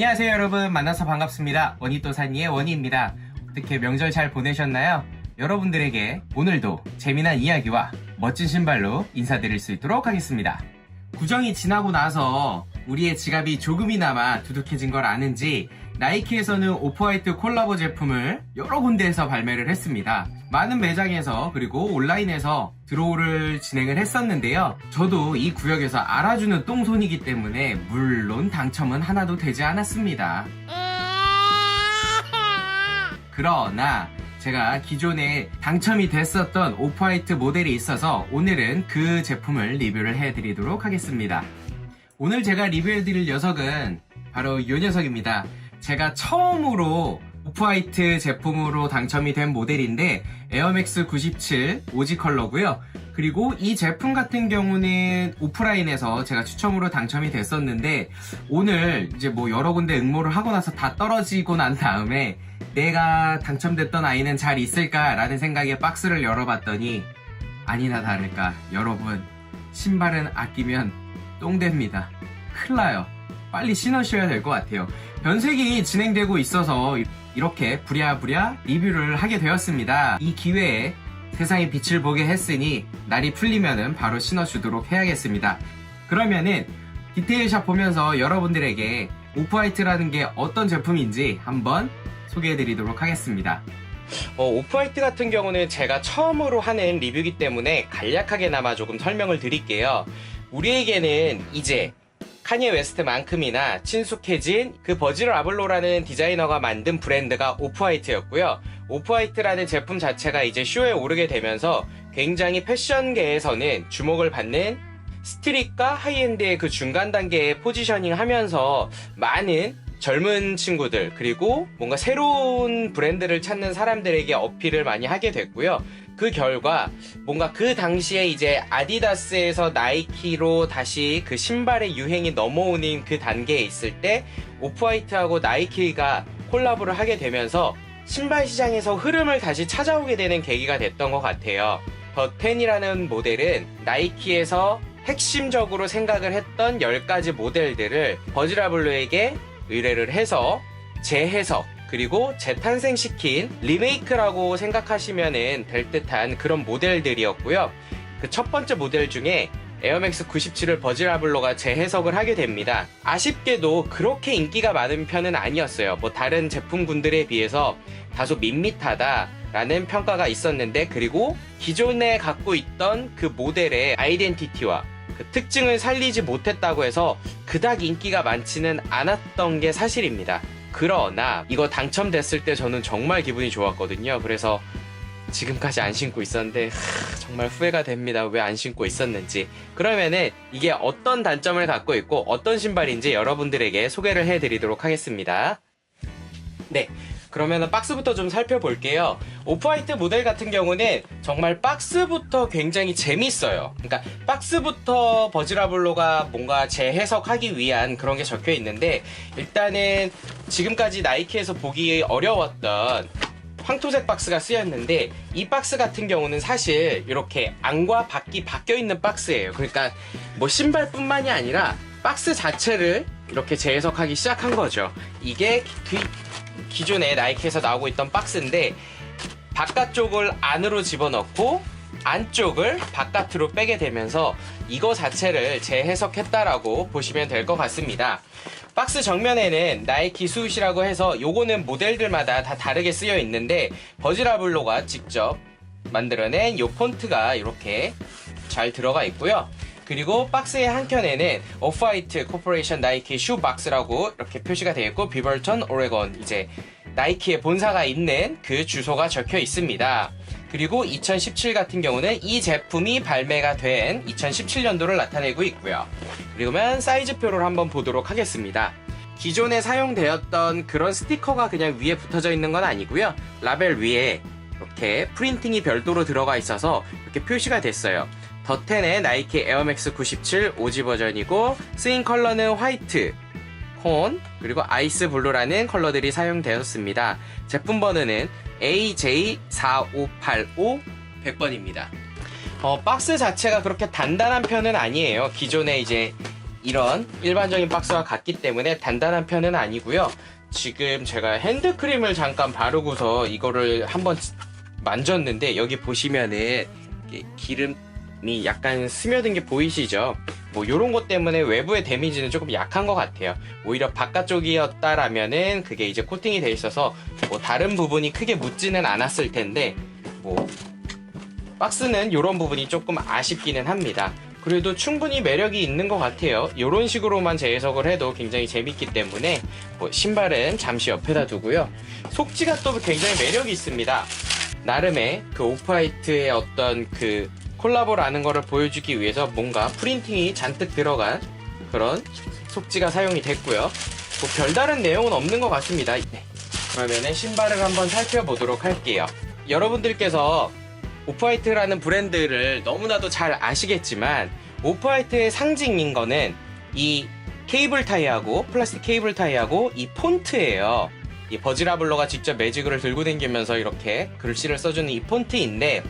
안녕하세요 여러분, 만나서 반갑습니다. 원이또사니의 원희입니다. 어떻게 명절 잘 보내셨나요? 여러분들에게 오늘도 재미난 이야기와 멋진 신발로 인사드릴 수 있도록 하겠습니다. 구정이 지나고 나서 우리의 지갑이 조금이나마 두둑해진 걸 아는지 나이키에서는 오프화이트 콜라보 제품을 여러 군데에서 발매를 했습니다. 많은 매장에서 그리고 온라인에서 드로우를 진행을 했었는데요. 저도 이 구역에서 알아주는 똥손이기 때문에 물론 당첨은 하나도 되지 않았습니다. 그러나 제가 기존에 당첨이 됐었던 오프화이트 모델이 있어서 오늘은 그 제품을 리뷰를 해드리도록 하겠습니다. 오늘 제가 리뷰해드릴 녀석은 바로 이 녀석입니다. 제가 처음으로 오프화이트 제품으로 당첨이 된 모델인데 에어맥스 97 오지 컬러고요. 그리고 이 제품 같은 경우는 오프라인에서 제가 추첨으로 당첨이 됐었는데 오늘 이제 뭐 여러 군데 응모를 하고 나서 다 떨어지고 난 다음에 내가 당첨됐던 아이는 잘 있을까라는 생각에 박스를 열어봤더니 아니나 다를까 여러분, 신발은 아끼면 똥됩니다. 큰일 나요. 빨리 신으셔야 될 것 같아요. 변색이 진행되고 있어서 이렇게 부랴부랴 리뷰를 하게 되었습니다. 이 기회에 세상의 빛을 보게 했으니 날이 풀리면은 바로 신어주도록 해야겠습니다. 그러면은 디테일샵 보면서 여러분들에게 오프화이트라는 게 어떤 제품인지 한번 소개해드리도록 하겠습니다. 오프화이트 같은 경우는 제가 처음으로 하는 리뷰이기 때문에 간략하게나마 조금 설명을 드릴게요. 우리에게는 이제 카니에 웨스트만큼이나 친숙해진 그 버질 아블로라는 디자이너가 만든 브랜드가 오프화이트였고요. 오프화이트라는 제품 자체가 이제 쇼에 오르게 되면서 굉장히 패션계에서는 주목을 받는 스트릿과 하이엔드의 그 중간 단계에 포지셔닝 하면서 많은 젊은 친구들 그리고 뭔가 새로운 브랜드를 찾는 사람들에게 어필을 많이 하게 됐고요. 그 결과 뭔가 그 당시에 이제 아디다스에서 나이키로 다시 그 신발의 유행이 넘어오는 그 단계에 있을 때 오프화이트하고 나이키가 콜라보를 하게 되면서 신발 시장에서 흐름을 다시 찾아오게 되는 계기가 됐던 것 같아요. 더 10이라는 모델은 나이키에서 핵심적으로 생각을 했던 10가지 모델들을 버질 아블로에게 의뢰를 해서 재해석 그리고 재탄생시킨 리메이크라고 생각하시면 될 듯한 그런 모델들이었고요. 그 첫 번째 모델 중에 에어맥스 97을 버질 아블로가 재해석을 하게 됩니다. 아쉽게도 그렇게 인기가 많은 편은 아니었어요. 뭐 다른 제품군들에 비해서 다소 밋밋하다라는 평가가 있었는데, 그리고 기존에 갖고 있던 그 모델의 아이덴티티와 그 특징을 살리지 못했다고 해서 그닥 인기가 많지는 않았던 게 사실입니다. 그러나 이거 당첨됐을 때 저는 정말 기분이 좋았거든요. 그래서 지금까지 안 신고 있었는데 정말 후회가 됩니다. 왜 안 신고 있었는지. 그러면은 이게 어떤 단점을 갖고 있고 어떤 신발인지 여러분들에게 소개를 해드리도록 하겠습니다. 네, 그러면은 박스부터 좀 살펴볼게요. 오프화이트 모델 같은 경우는 정말 박스부터 굉장히 재밌어요. 그러니까 박스부터 버질 아블로가 뭔가 재해석하기 위한 그런 게 적혀 있는데, 일단은 지금까지 나이키에서 보기 어려웠던 황토색 박스가 쓰였는데, 이 박스 같은 경우는 사실 이렇게 안과 밖이 바뀌어 있는 박스예요. 그러니까 뭐 신발뿐만이 아니라 박스 자체를 이렇게 재해석하기 시작한 거죠. 이게 기존에 나이키에서 나오고 있던 박스인데, 바깥쪽을 안으로 집어넣고 안쪽을 바깥으로 빼게 되면서 이거 자체를 재해석했다라고 보시면 될 것 같습니다. 박스 정면에는 나이키 스윗이라고 해서 요거는 모델들마다 다 다르게 쓰여 있는데, 버질 아블로가 직접 만들어낸 요 폰트가 이렇게 잘 들어가 있고요. 그리고 박스의 한켠에는 오프화이트 코퍼레이션 나이키 슈 박스라고 이렇게 표시가 되어 있고, 비벌턴 오레곤, 이제 나이키의 본사가 있는 그 주소가 적혀 있습니다. 그리고 2017 같은 경우는 이 제품이 발매가 된 2017년도를 나타내고 있고요. 그러면 사이즈표를 한번 보도록 하겠습니다. 기존에 사용되었던 그런 스티커가 그냥 위에 붙어져 있는 건 아니고요. 라벨 위에 이렇게 프린팅이 별도로 들어가 있어서 이렇게 표시가 됐어요. 더 10의 나이키 에어맥스 97 오지 버전이고, 쓰인 컬러는 화이트, 콘, 그리고 아이스 블루라는 컬러들이 사용되었습니다. 제품 번호는 AJ4585 100번입니다. 박스 자체가 그렇게 단단한 편은 아니에요. 기존에 이제 이런 일반적인 박스와 같기 때문에 단단한 편은 아니고요. 지금 제가 핸드크림을 잠깐 바르고서 이거를 한번 만졌는데 여기 보시면은 기름이 약간 스며든 게 보이시죠? 뭐 요런 것 때문에 외부의 데미지는 조금 약한 것 같아요. 오히려 바깥쪽이었다라면은 그게 이제 코팅이 돼 있어서 뭐 다른 부분이 크게 묻지는 않았을 텐데, 뭐 박스는 요런 부분이 조금 아쉽기는 합니다. 그래도 충분히 매력이 있는 것 같아요. 이런 식으로만 재해석을 해도 굉장히 재밌기 때문에 뭐 신발은 잠시 옆에다 두고요. 속지가 또 굉장히 매력이 있습니다. 나름의 그 오프화이트의 어떤 그 콜라보라는 거를 보여주기 위해서 뭔가 프린팅이 잔뜩 들어간 그런 속지가 사용이 됐고요. 뭐 별다른 내용은 없는 것 같습니다. 네. 그러면은 신발을 한번 살펴보도록 할게요. 여러분들께서 오프화이트라는 브랜드를 너무나도 잘 아시겠지만, 오프화이트의 상징인 거는 이 케이블 타이하고 플라스틱 케이블 타이하고 이 폰트예요. 이 버지라블러가 직접 매직을 들고 다니면서 이렇게 글씨를 써주는 이 폰트인데,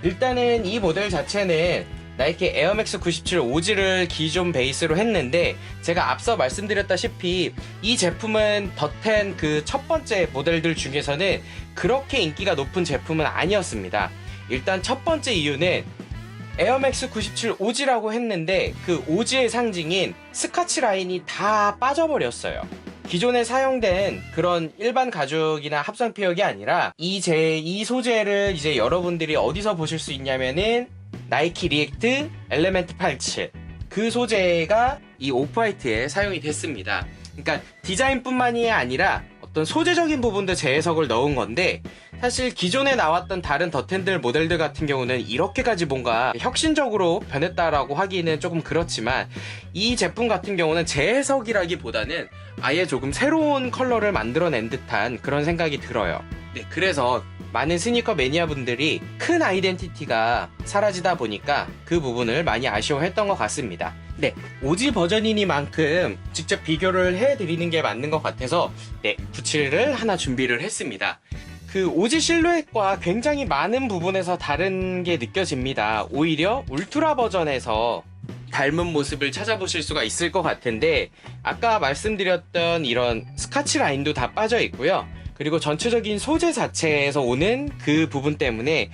일단은 이 모델 자체는 나이키 에어맥스 97 오지를 기존 베이스로 했는데, 제가 앞서 말씀드렸다시피 이 제품은 더10 그 첫 번째 모델들 중에서는 그렇게 인기가 높은 제품은 아니었습니다. 일단 첫 번째 이유는 에어맥스 97 오지라고 했는데 그 오지의 상징인 스카치 라인이 다 빠져버렸어요. 기존에 사용된 그런 일반 가죽이나 합성 피혁이 아니라 이 소재를 이제 여러분들이 어디서 보실 수 있냐면은 나이키 리액트 엘레멘트 87 그 소재가 이 오프화이트에 사용이 됐습니다. 그러니까 디자인뿐만이 아니라 어떤 소재적인 부분도 재해석을 넣은 건데, 사실 기존에 나왔던 다른 더10들 모델들 같은 경우는 이렇게까지 뭔가 혁신적으로 변했다라고 하기는 조금 그렇지만, 이 제품 같은 경우는 재해석이라기보다는 아예 조금 새로운 컬러를 만들어낸 듯한 그런 생각이 들어요. 네, 그래서 많은 스니커 매니아분들이 큰 아이덴티티가 사라지다 보니까 그 부분을 많이 아쉬워했던 것 같습니다. 네, 오지 버전이니만큼 직접 비교를 해드리는 게 맞는 것 같아서 97을 하나 준비를 했습니다. 그 오지 실루엣과 굉장히 많은 부분에서 다른 게 느껴집니다. 오히려 울트라 버전에서 닮은 모습을 찾아보실 수가 있을 것 같은데, 아까 말씀드렸던 이런 스카치 라인도 다 빠져 있고요. 그리고 전체적인 소재 자체에서 오는 그 부분 때문에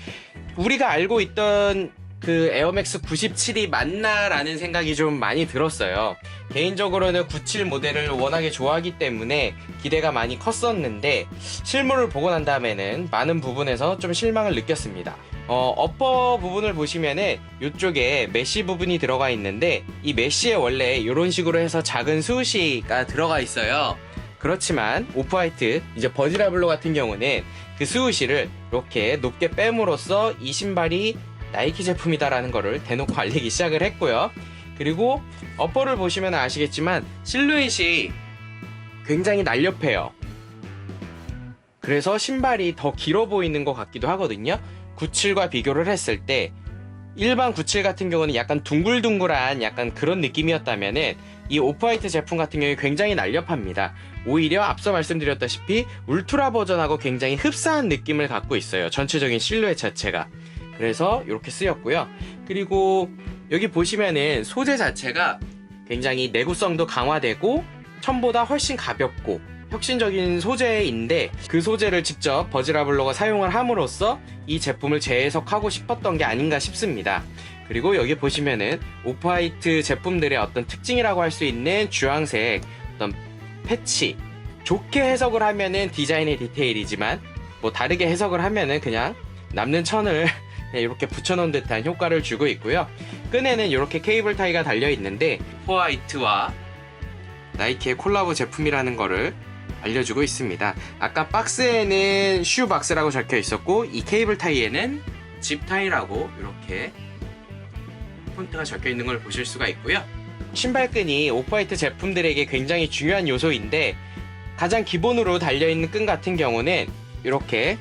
우리가 알고 있던 그 에어맥스 97이 맞나라는 생각이 좀 많이 들었어요. 개인적으로는 97 모델을 워낙에 좋아하기 때문에 기대가 많이 컸었는데, 실물을 보고 난 다음에는 많은 부분에서 좀 실망을 느꼈습니다. 어퍼 부분을 보시면은 이쪽에 메쉬 부분이 들어가 있는데, 이 메쉬에 원래 이런 식으로 해서 작은 스우시가 들어가 있어요. 그렇지만 오프화이트 이제 버지라블로 같은 경우는 그 스우시를 이렇게 높게 뺨으로써 이 신발이 나이키 제품이다라는 거를 대놓고 알리기 시작을 했고요. 그리고 어퍼를 보시면 아시겠지만 실루엣이 굉장히 날렵해요. 그래서 신발이 더 길어 보이는 것 같기도 하거든요. 97과 비교를 했을 때 일반 97 같은 경우는 약간 둥글둥글한 약간 그런 느낌이었다면은 이 오프화이트 제품 같은 경우에 굉장히 날렵합니다. 오히려 앞서 말씀드렸다시피 울트라 버전하고 굉장히 흡사한 느낌을 갖고 있어요. 전체적인 실루엣 자체가. 그래서 이렇게 쓰였고요. 그리고 여기 보시면은 소재 자체가 굉장히 내구성도 강화되고 천보다 훨씬 가볍고 혁신적인 소재인데, 그 소재를 직접 버지라블로가 사용을 함으로써 이 제품을 재해석하고 싶었던 게 아닌가 싶습니다. 그리고 여기 보시면은 오프화이트 제품들의 어떤 특징이라고 할 수 있는 주황색 어떤 패치, 좋게 해석을 하면은 디자인의 디테일이지만 뭐 다르게 해석을 하면은 그냥 남는 천을 이렇게 붙여놓은 듯한 효과를 주고 있고요. 끈에는 이렇게 케이블 타이가 달려 있는데 오프화이트와 나이키의 콜라보 제품이라는 거를 알려주고 있습니다. 아까 박스에는 슈박스라고 적혀 있었고, 이 케이블 타이에는 집 타이라고 이렇게 폰트가 적혀 있는 걸 보실 수가 있고요. 신발끈이 오프화이트 제품들에게 굉장히 중요한 요소인데, 가장 기본으로 달려있는 끈 같은 경우는 이렇게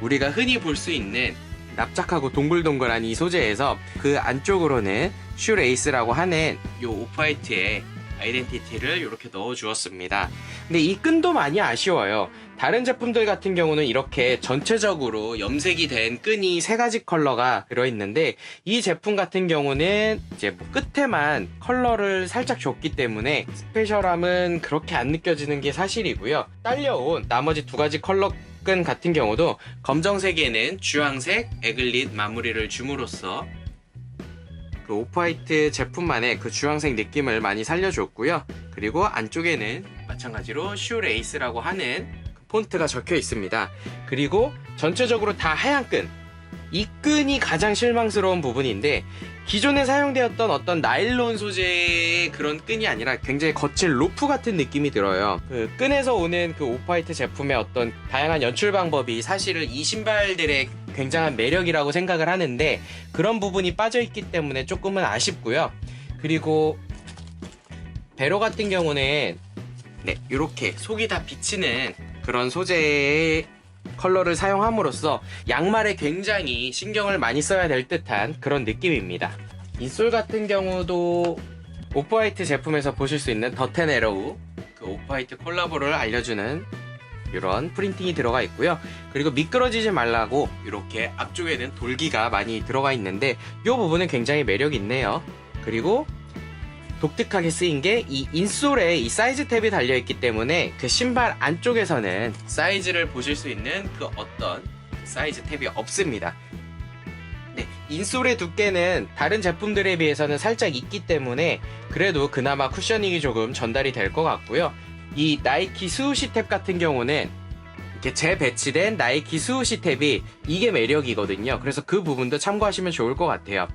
우리가 흔히 볼 수 있는 납작하고 동글동글한 이 소재에서 그 안쪽으로는 슈레이스라고 하는 이 오프화이트의 아이덴티티를 이렇게 넣어 주었습니다. 근데 이 끈도 많이 아쉬워요. 다른 제품들 같은 경우는 이렇게 전체적으로 염색이 된 끈이 3가지 컬러가 들어있는데 이 제품 같은 경우는 이제 뭐 끝에만 컬러를 살짝 줬기 때문에 스페셜함은 그렇게 안 느껴지는 게 사실이고요. 딸려온 나머지 2가지 컬러 끈 같은 경우도 검정색에는 주황색 에글릿 마무리를 줌으로써 그 오프화이트 제품만의 그 주황색 느낌을 많이 살려줬고요. 그리고 안쪽에는 마찬가지로 슈레이스라고 하는 그 폰트가 적혀 있습니다. 그리고 전체적으로 다 하얀 끈. 이 끈이 가장 실망스러운 부분인데 기존에 사용되었던 어떤 나일론 소재의 그런 끈이 아니라 굉장히 거친 로프 같은 느낌이 들어요. 그 끈에서 오는 그 오프화이트 제품의 어떤 다양한 연출 방법이 사실은 이 신발들의 굉장한 매력이라고 생각을 하는데 그런 부분이 빠져있기 때문에 조금은 아쉽고요. 그리고 베로 같은 경우는 이렇게 속이 다 비치는 그런 소재의 컬러를 사용함으로써 양말에 굉장히 신경을 많이 써야 될 듯한 그런 느낌입니다. 인솔 같은 경우도 오프화이트 제품에서 보실 수 있는 덧앤에러우 그 오프화이트 콜라보를 알려주는 이런 프린팅이 들어가 있고요. 그리고 미끄러지지 말라고 이렇게 앞쪽에는 돌기가 많이 들어가 있는데 이 부분은 굉장히 매력 있네요. 그리고 독특하게 쓰인 게 이 인솔에 이 사이즈 탭이 달려있기 때문에 그 신발 안쪽에서는 사이즈를 보실 수 있는 그 어떤 사이즈 탭이 없습니다. 인솔의 두께는 다른 제품들에 비해서는 살짝 있기 때문에 그래도 그나마 쿠셔닝이 조금 전달이 될 것 같고요. 이 나이키 스우시 탭 같은 경우는 이렇게 재배치된 나이키 스우시 탭이 이게 매력이거든요. 그래서 그 부분도 참고하시면 좋을 것 같아요.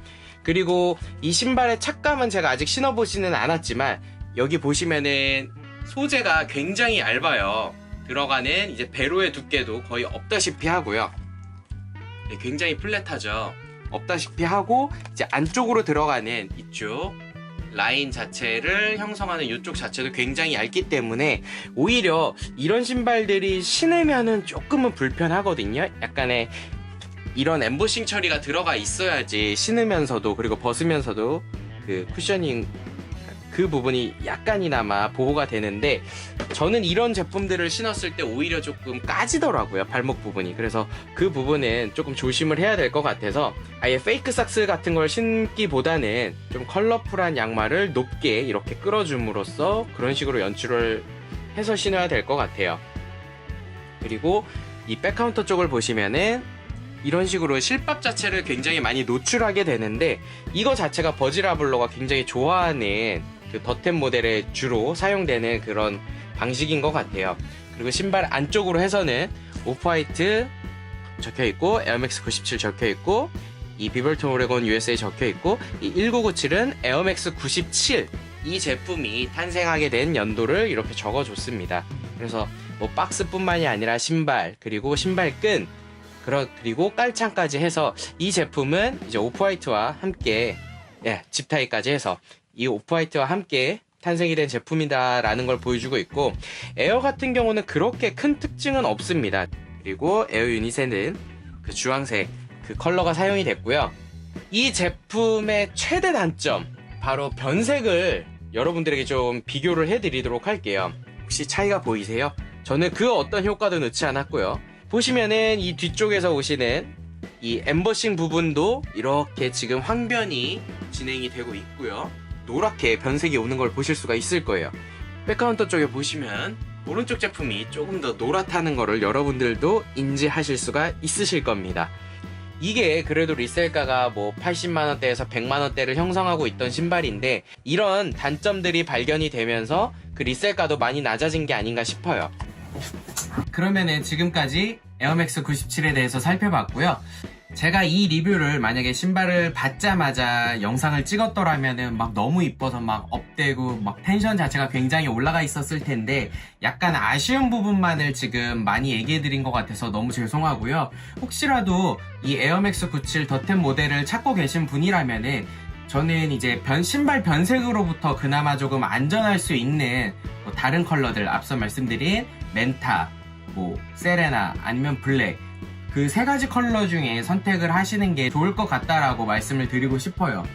그리고 이 신발의 착감은 제가 아직 신어보지는 않았지만 여기 보시면은 소재가 굉장히 얇아요. 들어가는 이제 베로의 두께도 거의 없다시피 하고요. 굉장히 플랫하죠. 없다시피 하고 이제 안쪽으로 들어가는 이쪽 라인 자체를 형성하는 이쪽 자체도 굉장히 얇기 때문에 오히려 이런 신발들이 신으면은 조금은 불편하거든요. 약간의 이런 엠보싱 처리가 들어가 있어야지 신으면서도 그리고 벗으면서도 그 쿠셔닝 그 부분이 약간이나마 보호가 되는데 저는 이런 제품들을 신었을 때 오히려 조금 까지더라고요, 발목 부분이. 그래서 그 부분은 조금 조심을 해야 될 것 같아서 아예 페이크 삭스 같은 걸 신기보다는 좀 컬러풀한 양말을 높게 이렇게 끌어줌으로써 그런 식으로 연출을 해서 신어야 될 것 같아요. 그리고 이 백카운터 쪽을 보시면은 이런 식으로 실밥 자체를 굉장히 많이 노출하게 되는데 이거 자체가 버지라블러가 굉장히 좋아하는 그 덧템 모델에 주로 사용되는 그런 방식인 것 같아요. 그리고 신발 안쪽으로 해서는 오프화이트 적혀있고 에어맥스 97 적혀있고 이 비벌톤 오레곤 USA 적혀있고 이 1997은 에어맥스 97 이 제품이 탄생하게 된 연도를 이렇게 적어줬습니다. 그래서 뭐 박스뿐만이 아니라 신발 그리고 신발끈 그리고 깔창까지 해서 이 제품은 이제 오프화이트와 함께 집타이까지 해서 이 오프화이트와 함께 탄생이 된 제품이다라는 걸 보여주고 있고 에어 같은 경우는 그렇게 큰 특징은 없습니다. 그리고 에어 유닛에는 그 주황색 그 컬러가 사용이 됐고요. 이 제품의 최대 단점 바로 변색을 여러분들에게 좀 비교를 해드리도록 할게요. 혹시 차이가 보이세요? 저는 그 어떤 효과도 넣지 않았고요. 보시면은 이 뒤쪽에서 오시는 이 엠버싱 부분도 이렇게 지금 황변이 진행이 되고 있고요. 노랗게 변색이 오는 걸 보실 수가 있을 거예요. 백카운터 쪽에 보시면 오른쪽 제품이 조금 더 노랗다는 거를 여러분들도 인지하실 수가 있으실 겁니다. 이게 그래도 리셀가가 뭐 80만원대에서 100만원대를 형성하고 있던 신발인데 이런 단점들이 발견이 되면서 그 리셀가도 많이 낮아진 게 아닌가 싶어요. 그러면은 지금까지 에어맥스 97에 대해서 살펴봤고요. 제가 이 리뷰를 만약에 신발을 받자마자 영상을 찍었더라면은 막 너무 이뻐서 막 업되고 막 텐션 자체가 굉장히 올라가 있었을 텐데 약간 아쉬운 부분만을 지금 많이 얘기해드린 것 같아서 너무 죄송하고요. 혹시라도 이 에어맥스 97 덧템 모델을 찾고 계신 분이라면은 저는 이제 신발 변색으로부터 그나마 조금 안전할 수 있는 뭐 다른 컬러들 앞서 말씀드린 멘타, 뭐 세레나 아니면 블랙 그 3가지 컬러 중에 선택을 하시는 게 좋을 것 같다라고 말씀을 드리고 싶어요.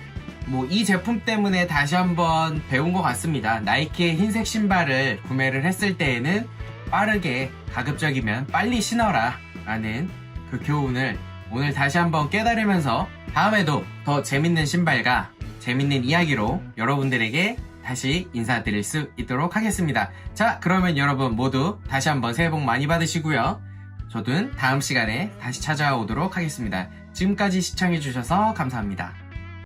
뭐 이 제품 때문에 다시 한번 배운 것 같습니다. 나이키의 흰색 신발을 구매를 했을 때에는 빠르게 가급적이면 빨리 신어라 라는 그 교훈을 오늘 다시 한번 깨달으면서 다음에도 더 재밌는 신발과 재밌는 이야기로 여러분들에게 다시 인사드릴 수 있도록 하겠습니다. 자, 그러면 여러분 모두 다시 한번 새해 복 많이 받으시고요. 저도 다음 시간에 다시 찾아오도록 하겠습니다. 지금까지 시청해주셔서 감사합니다.